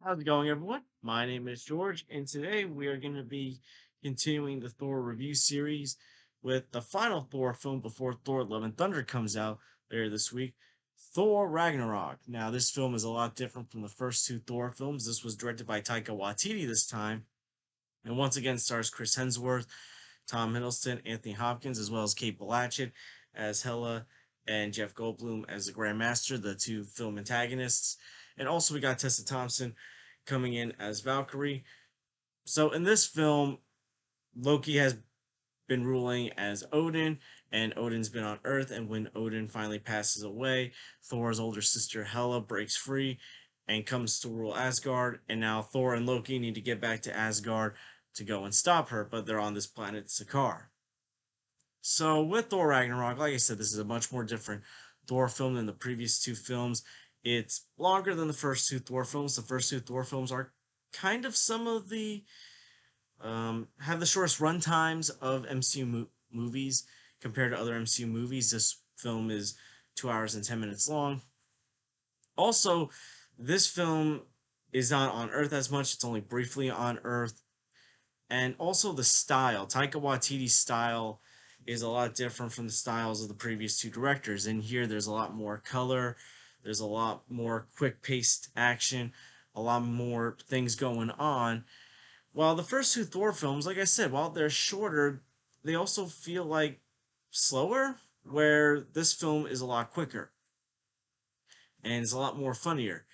How's it going, everyone? My name is George, and today we are going to be continuing the Thor review series with the final Thor film before Thor Love and Thunder comes out later this week, Thor Ragnarok. Now, this film is a lot different from the first two Thor films. This was directed by Taika Waititi this time, and once again stars Chris Hemsworth, Tom Hiddleston, Anthony Hopkins, as well as Kate Blanchett as Hela, and Jeff Goldblum as the Grandmaster, the two film antagonists. And also we got Tessa Thompson coming in as Valkyrie. So in this film, Loki has been ruling as Odin, and Odin's been on Earth. And when Odin finally passes away, Thor's older sister Hela breaks free and comes to rule Asgard. And now Thor and Loki need to get back to Asgard to go and stop her, but they're on this planet Sakaar. So with Thor Ragnarok, like I said, this is a much more different Thor film than the previous two films. It's longer than the first two Thor films. The first two Thor films are kind of some of the have the shortest run times of movies compared to other MCU movies. This film is 2 hours and 10 minutes long. Also, this film is not on Earth as much. It's only briefly on Earth, and also the style. Taika Waititi's style is a lot different from the styles of the previous two directors. In here, there's a lot more color, there's a lot more quick paced action, a lot more things going on. While the first two Thor films, like I said, while they're shorter, they also feel like slower, where this film is a lot quicker and is a lot more funnier.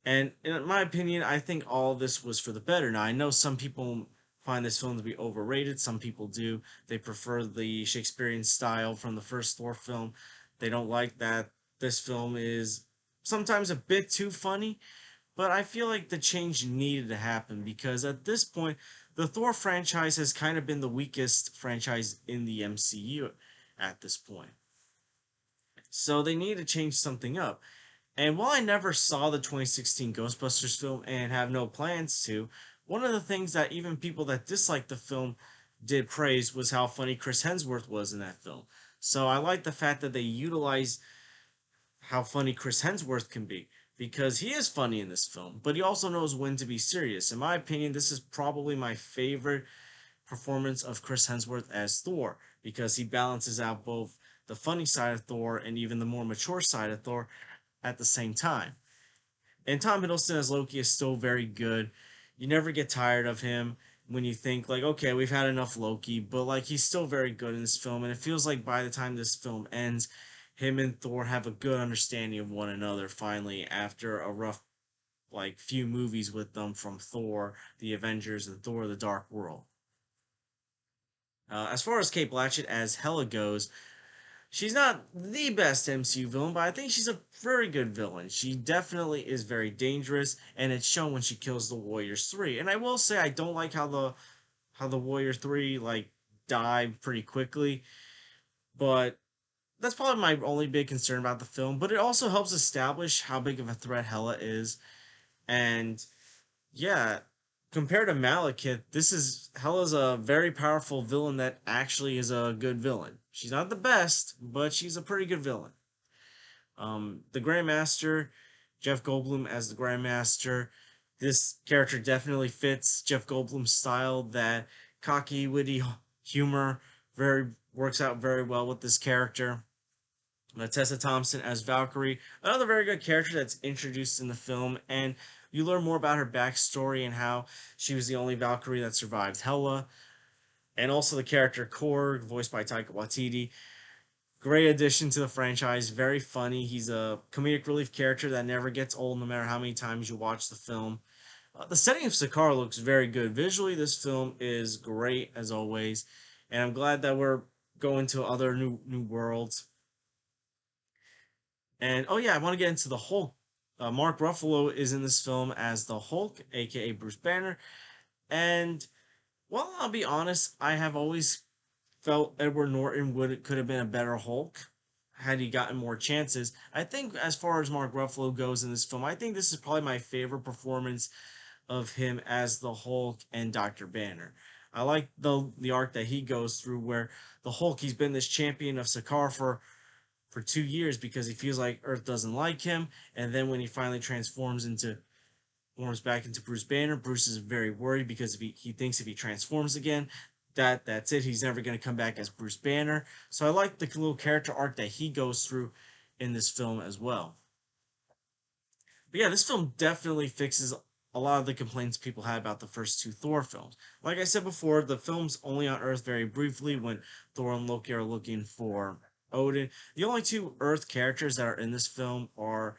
And in my opinion, I think all this was for the better. Now, I know some people find this film to be overrated. Some people do. They prefer the Shakespearean style from the first Thor film. They don't like that this film is sometimes a bit too funny. But I feel like the change needed to happen because at this point, the Thor franchise has kind of been the weakest franchise in the MCU at this point. So they need to change something up. And while I never saw the 2016 Ghostbusters film and have no plans to, one of the things that even people that disliked the film did praise was how funny Chris Hemsworth was in that film. So I like the fact that they utilized how funny Chris Hemsworth can be because he is funny in this film, but he also knows when to be serious. In my opinion, this is probably my favorite performance of Chris Hemsworth as Thor because he balances out both the funny side of Thor and even the more mature side of Thor at the same time. And Tom Hiddleston as Loki is still very good. You never get tired of him when you think like, okay, we've had enough Loki, but like he's still very good in this film, and it feels like by the time this film ends, him and Thor have a good understanding of one another finally after a rough like few movies with them from Thor, the Avengers, and Thor: The Dark World. As far as Kate Blanchett as Hela goes, she's not the best MCU villain, but I think she's a very good villain. She definitely is very dangerous, and it's shown when she kills the Warriors 3. And I will say I don't like how the Warrior 3 like die pretty quickly, but that's probably my only big concern about the film. But it also helps establish how big of a threat Hela is. And yeah, compared to Malekith, this is Hela's a very powerful villain that actually is a good villain. She's not the best, but she's a pretty good villain. The Grandmaster, Jeff Goldblum as the Grandmaster. This character definitely fits Jeff Goldblum's style. That cocky, witty humor very works out very well with this character. Tessa Thompson as Valkyrie, another very good character that's introduced in the film, and you learn more about her backstory and how she was the only Valkyrie that survived Hela, and also the character Korg, voiced by Taika Waititi. Great addition to the franchise, very funny. He's a comedic relief character that never gets old no matter how many times you watch the film. The setting of Sakaar looks very good. Visually, this film is great as always, and I'm glad that we're going to other new worlds. And oh yeah, I want to get into the Hulk. Mark Ruffalo is in this film as the Hulk, aka Bruce Banner. And well, I'll be honest, I have always felt Edward Norton would could have been a better Hulk had he gotten more chances. I think as far as Mark Ruffalo goes in this film, I think this is probably my favorite performance of him as the Hulk and Dr. Banner. I like the arc that he goes through where the Hulk he's been this champion of Sakaar for 2 years because he feels like Earth doesn't like him, and then when he finally transforms into transforms back into Bruce Banner. Bruce is very worried because if he thinks if he transforms again, that's it. He's never going to come back as Bruce Banner. So I like the little character arc that he goes through in this film as well. But yeah, this film definitely fixes a lot of the complaints people had about the first two Thor films. Like I said before, the film's only on Earth very briefly when Thor and Loki are looking for Odin. The only two Earth characters that are in this film are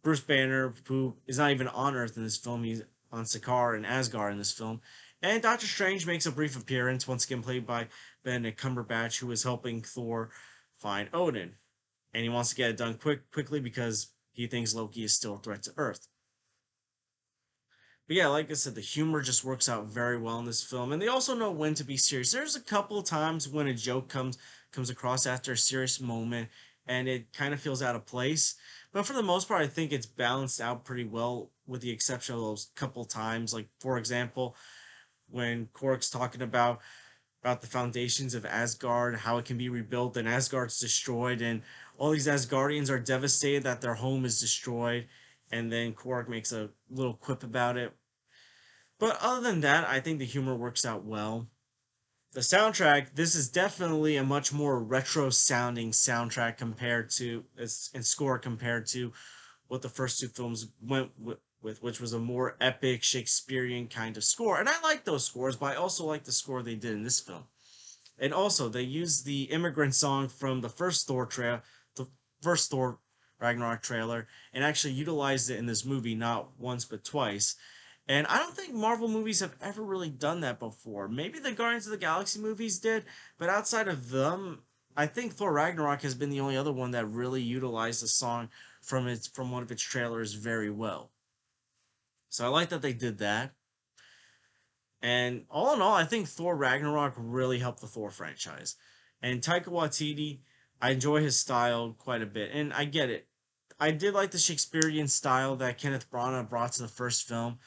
Bruce Banner, who is not even on Earth in this film. He's on Sakaar and Asgard in this film. And Doctor Strange makes a brief appearance, once again played by Benedict Cumberbatch, who is helping Thor find Odin. And he wants to get it done quickly because he thinks Loki is still a threat to Earth. But yeah, like I said, the humor just works out very well in this film, and they also know when to be serious. There's a couple of times when a joke comes across after a serious moment, and it kind of feels out of place. But for the most part, I think it's balanced out pretty well, with the exception of those couple times. Like for example, when Korg's talking about the foundations of Asgard, how it can be rebuilt, and Asgard's destroyed, and all these Asgardians are devastated that their home is destroyed. And then Korg makes a little quip about it. But other than that, I think the humor works out well. The soundtrack, this is definitely a much more retro sounding soundtrack compared to and score compared to what the first two films went with, which was a more epic Shakespearean kind of score. And I like those scores, but I also like the score they did in this film. And also, they used the immigrant song from the first Thor Ragnarok trailer, and actually utilized it in this movie not once but twice. And I don't think Marvel movies have ever really done that before. Maybe the Guardians of the Galaxy movies did, but outside of them, I think Thor Ragnarok has been the only other one that really utilized the song from one of its trailers very well. So I like that they did that. And all in all, I think Thor Ragnarok really helped the Thor franchise. And Taika Waititi, I enjoy his style quite a bit. And I get it. I did like the Shakespearean style that Kenneth Branagh brought to the first film,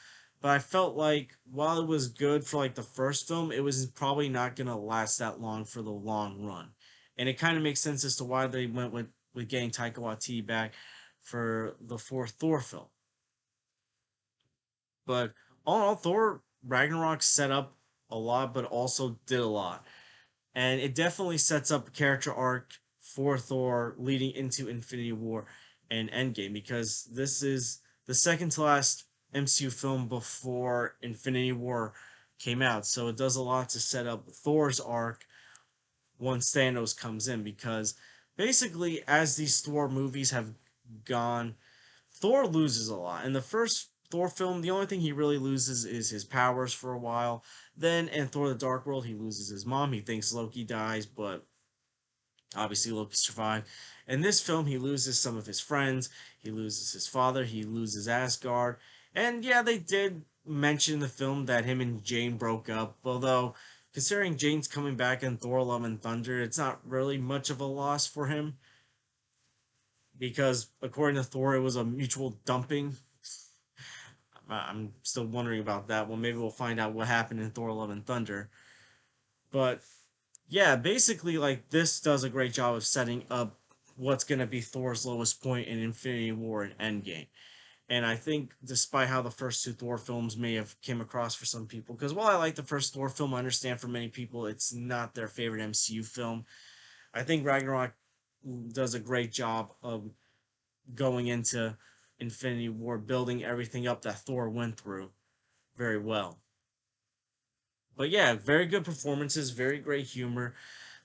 but I felt like while it was good for like the first film, it was probably not gonna last that long for the long run. And it kind of makes sense as to why they went with getting Taika Waititi back for the fourth Thor film. But all in all, Thor Ragnarok set up a lot, but also did a lot. And it definitely sets up a character arc for Thor leading into Infinity War and Endgame, because this is the second to last MCU film before Infinity War came out. So it does a lot to set up Thor's arc once Thanos comes in, because basically, as these Thor movies have gone, Thor loses a lot. In the first Thor film, the only thing he really loses is his powers for a while. Then in Thor the Dark World, he loses his mom. He thinks Loki dies, but obviously Loki survived. In this film, he loses some of his friends. He loses his father. He loses Asgard. And yeah, they did mention in the film that him and Jane broke up, although considering Jane's coming back in Thor Love and Thunder, it's not really much of a loss for him, because according to Thor, it was a mutual dumping. I'm still wondering about that. Well, maybe we'll find out what happened in Thor: Love and Thunder. But yeah, basically, like this does a great job of setting up what's gonna be Thor's lowest point in Infinity War and Endgame. And I think, despite how the first two Thor films may have came across for some people, because while I like the first Thor film, I understand for many people it's not their favorite MCU film. I think Ragnarok does a great job of going into Infinity War, building everything up that Thor went through very well. But yeah, very good performances, very great humor.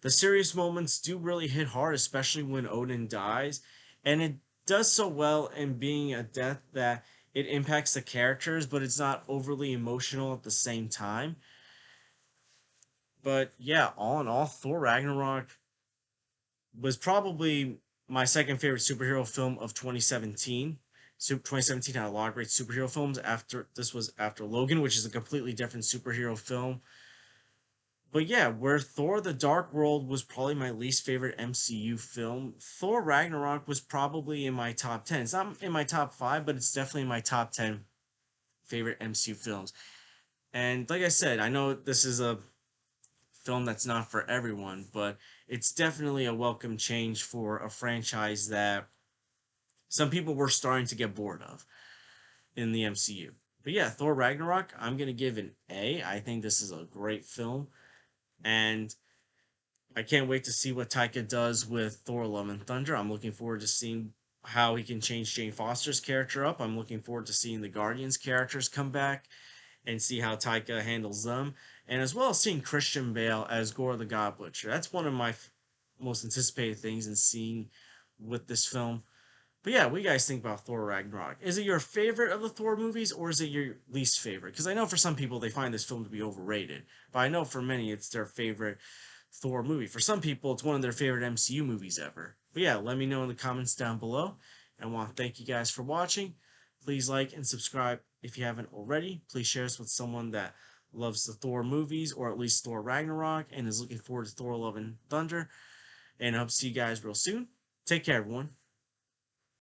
The serious moments do really hit hard, especially when Odin dies, and it does so well in being a death that it impacts the characters, but it's not overly emotional at the same time. But yeah, all in all, Thor Ragnarok was probably my second favorite superhero film of 2017. 2017 had a lot of great superhero films. After this was after Logan, which is a completely different superhero film. But yeah, where Thor: The Dark World was probably my least favorite MCU film, Thor Ragnarok was probably in my top 10. It's not in my top 5, but it's definitely in my top 10 favorite MCU films. And like I said, I know this is a film that's not for everyone, but it's definitely a welcome change for a franchise that some people were starting to get bored of in the MCU. But yeah, Thor Ragnarok, I'm gonna give an A. I think this is a great film, and I can't wait to see what Taika does with Thor: Love and Thunder. I'm looking forward to seeing how he can change Jane Foster's character up. I'm looking forward to seeing the Guardians characters come back and see how Taika handles them, and as well as seeing Christian Bale as Gore the God Butcher. That's one of my most anticipated things in seeing with this film. But yeah, what do you guys think about Thor Ragnarok? Is it your favorite of the Thor movies, or is it your least favorite? Because I know for some people they find this film to be overrated, but I know for many it's their favorite Thor movie. For some people, it's one of their favorite MCU movies ever. But yeah, let me know in the comments down below. I want to thank you guys for watching. Please like and subscribe if you haven't already. Please share this with someone that loves the Thor movies, or at least Thor Ragnarok, and is looking forward to Thor Love and Thunder. And I hope to see you guys real soon. Take care, everyone.